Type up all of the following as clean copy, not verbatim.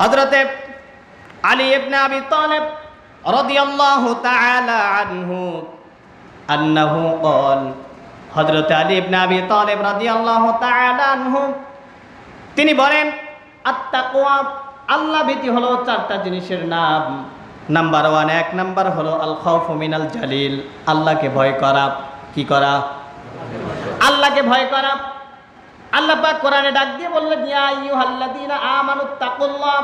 হযরতে আলী ইবনে আবি তালিব রাদিয়াল্লাহু তাআলা আনহু আন্নাহু ক্বাল, হযরতে আলী ইবনে আবি তালিব রাদিয়াল্লাহু তাআলা আনহু তিনি বলেন, আত-তাকওয়া, আল্লাহ ভীতি হলো চারটা জিনিসের নাম। নাম্বার 1, 1 নাম্বার হলো আল খাউফু মিনাল জালিল, আল্লাহকে ভয় করা। কি করা? আল্লাহকে ভয় করা। আল্লাহ পাক কোরআনে ডাক দিয়ে বললেন, ইয়া আইয়ুহাল্লাযীনা আমানুত্তাকুল্লাহ,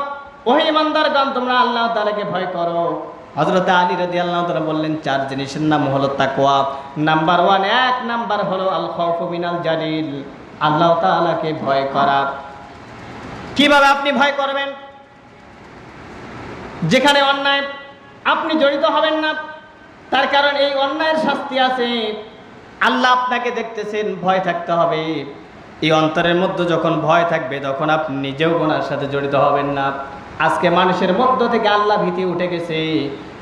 ওহে ঈমানদারগণ তোমরা আল্লাহ তাআলাকে ভয় করো। হযরত আলী রাদিয়াল্লাহু তাআলা বললেন, চার জিনিসের নাম হলো তাকওয়া। নাম্বার 1, 1 নাম্বার হলো আল খাউফু মিনাল জালিল, আল্লাহ তাআলাকে ভয় করা। কিভাবে আপনি ভয় করবেন? যেখানে অন্যায় আপনি জড়িত হবেন না, তার কারণ এই অন্যায়ের শাস্তি আছে। আল্লাহ আপনাকে দেখতেছেন, ভয় থাকতে হবে। এই অন্তরের মধ্যে যখন ভয় থাকবে তখন আপনি নিজেও গুনার সাথে জড়িত হবেন না। আজকে মানুষের মধ্য থেকে আল্লাহ ভীতি উঠে গেছে,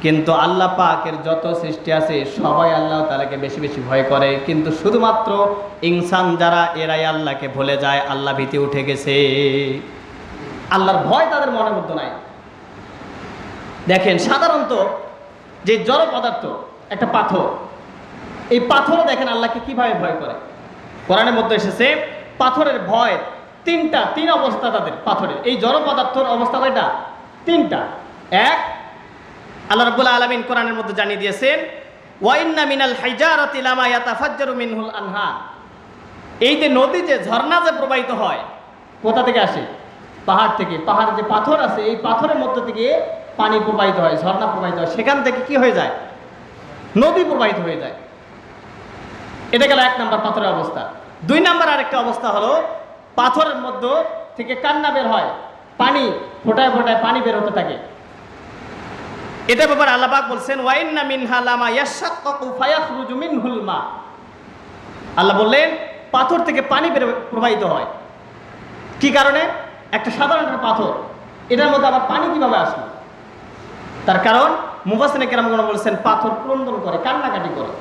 কিন্তু আল্লাহ পাকের যত সৃষ্টি আছে সবাই আল্লাহ তাআলাকে বেশি বেশি ভয় করে, কিন্তু শুধুমাত্র ইনসান যারা এরাই আল্লাহকে ভুলে যায়। আল্লাহ ভীতি উঠে গেছে, আল্লাহর ভয় তাদের মনের মধ্যে নাই। দেখেন সাধারণত যে জড় পদার্থ একটা পাথর, এই পাথরও দেখেন আল্লাহকে কিভাবে ভয় করে। কোরআনের মধ্যে এসেছে পাথরের ভয় তিন অবস্থা তাদের। পাথরের এই জড় পদার্থের অবস্থা কয়টা? তিনটা। এক, আল্লাহ রাব্বুল আলামিন কোরআনের মধ্যে জানিয়ে দিয়েছেন, ওয়া ইন্না মিনাল হিজারাতি লামা ইয়াতাফাজ্জারু মিনহুল আনহার, এই যে নদী, যে ঝর্ণা যে প্রবাহিত হয়, কোথা থেকে আসে? পাহাড় থেকে। পাহাড়ের যে পাথর আছে এই পাথরের মধ্য থেকে পানি প্রবাহিত হয়, ঝর্ণা প্রবাহিত হয়, সেখান থেকে কি হয়ে যায়? নদী প্রবাহিত হয়ে যায়। এটা গেল 1 নাম্বার পাথরের অবস্থা। 2 নাম্বার আরেকটা অবস্থা হলো পাথরের মধ্য থেকে কান্না বের হয়, পানি ফোটায় ফোটায় পানি বের হতে থাকে। এটা ব্যাপারে আল্লাহ পাক বলছেন, ওয়া ইন্না মিনহা লামা ইয়াশাক্কাকু ফায়াখরুজু মিনহুল মা, আল্লাহ বললেন পাথর থেকে পানি প্রবাহিত হয়। কি কারণে? একটা সাধারণ পাথর, এটার মধ্যে আবার পানি কিভাবে আসলো? তার কারণ মুফাসসিরিনে কেরামগণ বলছেন পাথর ক্রন্দন করে, কান্নাকাটি করে।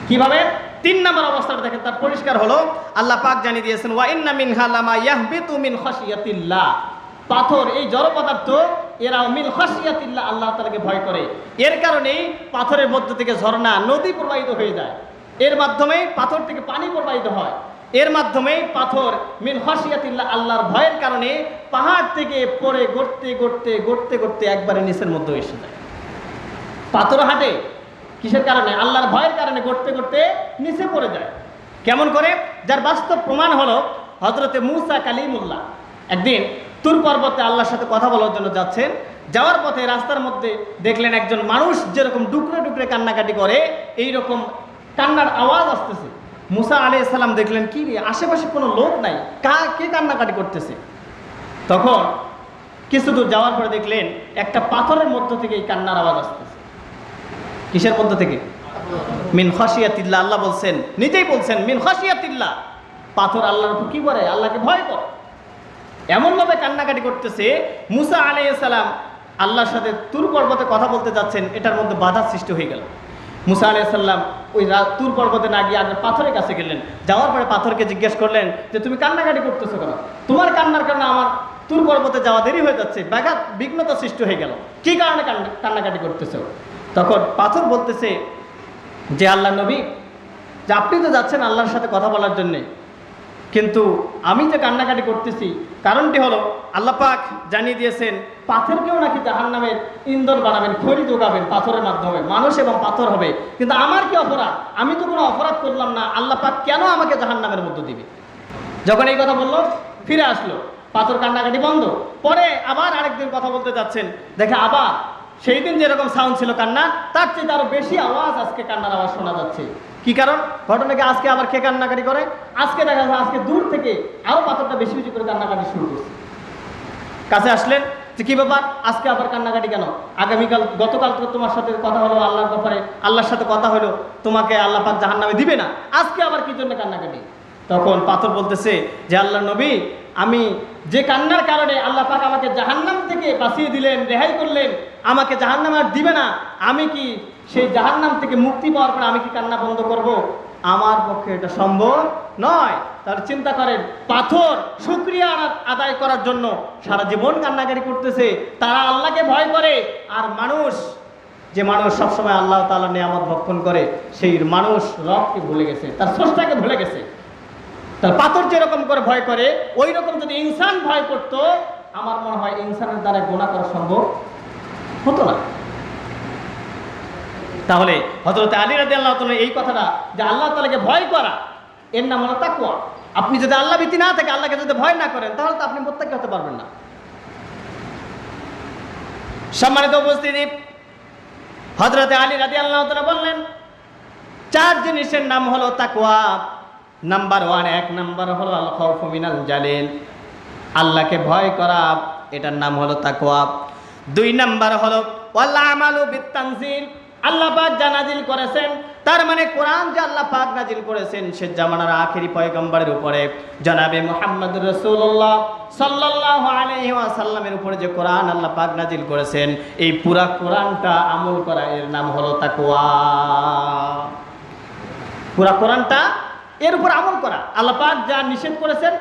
কিভাবে? 3 নাম্বার অবস্থাটা দেখেন, তার পরিষ্কার হলো আল্লাহ পাক জানিয়ে দিয়েছেন, ওয়া ইন্না মিনহা লামা ইয়াহবিতু মিন খাশিয়াতিল্লাহ, পাথর এই জড় পদার্থ এরাও মিন খাশিয়াতিল্লাহ, আল্লাহ তাআলাকে ভয় করে। এর কারণেই পাথরের মধ্য থেকে ঝর্ণা, নদী প্রবাহিত হয়ে যায়। এর মাধ্যমে পাথর থেকে পানি প্রবাহিত হয়। এর মাধ্যমে পাথর মিন খাশিয়াতিল্লাহ, আল্লাহর ভয়ের কারণে পাহাড় থেকে পড়ে গড়তে গড়তে গড়তে গড়তে একবারে নিচের মধ্যে এসে যায়। পাথর হাঁটে কিসের কারণে? আল্লাহর ভয়ের কারণে গড়তে গড়তে নিচে পড়ে যায়। কেমন করে? যার বাস্তব প্রমাণ হলো হযরতে মূসা কালিমুল্লাহ একদিন তুর পর্বতে আল্লাহর সাথে কথা বলার জন্য যাচ্ছেন। যাওয়ার পথে রাস্তার মধ্যে দেখলেন একজন মানুষ যেরকম ডুকরে ডুকরে কান্নাকাটি করে, এইরকম কান্নার আওয়াজ আসতেছে। মূসা আলাইহিস সালাম দেখলেন, কি রে, আশেপাশে কোনো লোক নাই, কে কান্নাকাটি করতেছে? তখন কিছু দূর যাওয়ার পরে দেখলেন একটা পাথরের মধ্য থেকে এই কান্নার আওয়াজ আসতেছে। কিসের মধ্য থেকে? মিন খাশিয়াতিল্লাহ। আল্লাহ বলছেন, নিজেই বলছেন মিন খাশিয়াতিল্লাহ, পাথর আল্লাহর উপর কি করে? আল্লাহকে ভয় করে। এমনভাবে কান্নাকাটি করতেছে, মূসা আলাইহিস সালাম আল্লাহর সাথে তুর পর্বতে কথা বলতে যাচ্ছেন, এটার মধ্যে বাধা সৃষ্টি হয়ে গেল। মূসা আলাইহিস সালাম ওই তুর পর্বতে না গিয়ে আগে পাথরের কাছে গেলেন। যাওয়ার পরে পাথরকে জিজ্ঞেস করলেন যে তুমি কান্নাকাটি করতেছো কেন? তোমার কান্নার কারণে আমার তুর পর্বতে যাওয়া দেরি হয়ে যাচ্ছে, বিঘ্নতা সৃষ্টি হয়ে গেল, কি কারণে কান্নাকাটি করতেছো? তখন পাথর বলতেছে যে আল্লাহ নবী, যে আপনি তো যাচ্ছেন আল্লাহর সাথে কথা বলার জন্যে, কিন্তু আমি যে কান্নাকাটি করতেছি কারণটি হলো আল্লাহ পাক জানিয়ে দিয়েছেন পাথরকেও নাকি জাহান্নামের ইন্ধন বানাবেন, খড়ি যোগাবেন পাথরের মাধ্যমে, মানুষ এবং পাথর হবে। কিন্তু আমার কি অপরাধ? আমি তো কোনো অপরাধ করলাম না, আল্লাহ পাক কেন আমাকে জাহান্নামের মধ্যে দিবে? যখন এই কথা বললো, ফিরে আসলো, পাথর কান্নাকাটি বন্ধ। পরে আবার আরেকদিন কথা বলতে যাচ্ছেন, দেখে আবার সেই দিন যেরকম সাউন্ড ছিল কান্না, তার চেয়ে আরো বেশি আওয়াজ আজকে কান্নার আওয়াজ শোনা যাচ্ছে। কি কারণ? ঘটনাকে আজকে আবার কে কান্নাকাটি করে? আজকে দেখা যায় আজকে দূর থেকে আরো পাথরটা বেশি বেশি করে কান্নাকাটি শুরু করছে। কাছে আসলেন যে কি ব্যাপার, আজকে আবার কান্নাকাটি কেন? আগামীকাল, গতকাল তো তোমার সাথে কথা হলো আল্লাহর ব্যাপারে, আল্লাহর সাথে কথা হলো তোমাকে আল্লাহ পাক জাহান্নামে দিবে না, আজকে আবার কি জন্য কান্নাকাটি? তখন পাথর বলতেছে যে আল্লাহ নবী, আমি যে কান্নার কারণে আল্লাহ পাক আমাকে জাহান্নাম থেকে বাঁচিয়ে দিলেন, রেহাই করলেন, আমাকে জাহান্নামে আর দিবে না, আমি কি সেই জাহান্নাম থেকে মুক্তি পাওয়ার পর আমি কি কান্না বন্ধ করব? আমার পক্ষে এটা সম্ভব নয়। তাহলে চিন্তা করেন, পাথর শুকরিয়া আদায় করার জন্য সারা জীবন কান্নাকারি করতেছে, তারা আল্লাহকে ভয় করে। আর মানুষ, যে মানুষ সবসময় আল্লাহ তাআলার নিয়ামত ভক্ষণ করে, সেই মানুষ রবকে ভুলে গেছে, তার স্রষ্টাকে ভুলে গেছে। তার পাথর যেরকম করে ভয় করে, ওই রকম যদি ইনসান ভয় করতো, আমার মনে হয় ইনসানের দ্বারা গুনাহ করা সম্ভব হতো না। তাহলে হযরত আলী রাদিয়াল্লাহু তাআলা এই কথাটা, যে আল্লাহ তাআলাকে ভয় করা, এর নাম হলো তাকওয়া। আপনি যদি আল্লাহ ভীতি না থাকে, আল্লাহকে যদি ভয় না করেন, তাহলে তো আপনি মুত্তাকি হতে পারবেন না। সম্মানিত উপস্থিতি, হযরত আলী রাদিয়াল্লাহু তাআলা বললেন, 4 জিনিসের নাম হলো তাকওয়া। নাম্বার 1, 1 নাম্বার হলো আল খাউফু মিনাল জালিল, আল্লাহকে ভয় করা, এটার নাম হলো তাকওয়া। 2 নাম্বার হলো ওয়াল আমালু বিত-তানজিল, আল্লাহ পাক যা নাজিল করেছেন, তার মানে কোরআন যে আল্লাহ পাক নাজিল করেছেন, সে জামানার আখেরি পয়গম্বরের উপরে জনাবে মুহাম্মদুর রাসূলুল্লাহ সাল্লাল্লাহু আলাইহি ওয়াসাল্লামের উপরে যে কোরআন আল্লাহ পাক নাজিল করেছেন, এই পুরা কোরআনটা আমল করা, এর নাম হলো তাকওয়া। পুরা কোরআনটা এর উপর আমল করা, আল্লাহ পাক যা নিষেধ করেছেন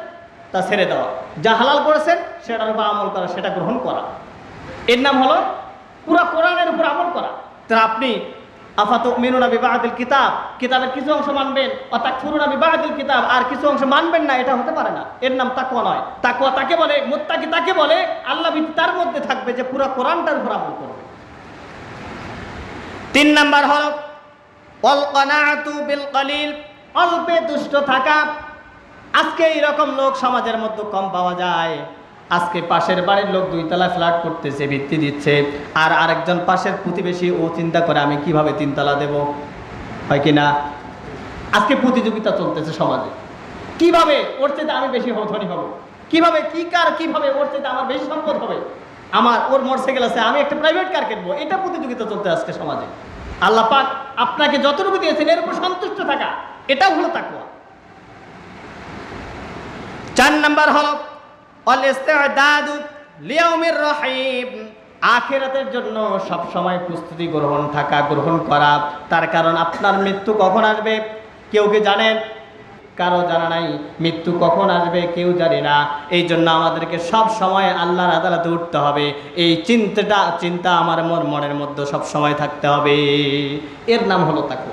তা ছেড়ে দেওয়া, যা হালাল করেছেন সেটার উপর আমল করা, সেটা গ্রহণ করা, এর নাম হলো পুরা কোরআনের উপর আমল করা। তা আপনি আফাতুমিনুনা বিবাদিল কিতাব, কিতাবের কিছু অংশ মানবেন, ওয়াতাকফুরুনা বিবাদিল কিতাব, আর কিছু অংশ মানবেন না, এটা হতে পারে না। এর নাম তাকওয়া নয়। তাকওয়া তাকে বলে, মুত্তাকি তাকে বলে, আল্লাহ ভীতি তার মধ্যে থাকবে, যে পুরা কোরআনটার উপর আমল করবে। 3 নাম্বার হলো ওয়াল কানাআতু বিল কলিল, অল্পে তুষ্ট থাকা। আজকে এইরকম লোক সমাজের মধ্যে কম পাওয়া যায়। আজকে পাশের বাড়ির লোক 2 তলা ফ্ল্যাট করতেছে, ভিত্তি দিচ্ছে, আর আরেকজন পাশের প্রতিবেশী ও চিন্তা করে আমি কিভাবে 3 তলা দেব, হয় কি না? আজকে প্রতিযোগিতা চলতেছে সমাজে, কিভাবে ওর চেয়ে আমি বেশি ধনী হব, কিভাবে কিভাবে ওর চেয়ে আমার বেশি সম্পদ হবে, আমার ওর মোটরসাইকেল আছে, আমি একটা প্রাইভেট কার কিনবো, এটা প্রতিযোগিতা চলতে আজকে সমাজে। আল্লাহ পাক আপনাকে যতটুকু দিয়েছেন এর উপর সন্তুষ্ট থাকা, এটা হলো তাকওয়া। 4 নাম্বার হলো আল ইস্তিদাদু লিয়াউমির রহিম, আখিরাতের জন্য সব সময় প্রস্তুতি গ্রহণ করা। তার কারণ আপনার মৃত্যু কখন আসবে কেউ কি জানেন? কারো জানা নাই। মৃত্যু কখন আসবে কেউ জানে না। এই জন্য আমাদেরকে সব সময় আল্লাহর আদালতে উঠতে হবে, এই চিন্তা আমার মনের মধ্যে সব সময় থাকতে হবে। এর নাম হলো তাকওয়া।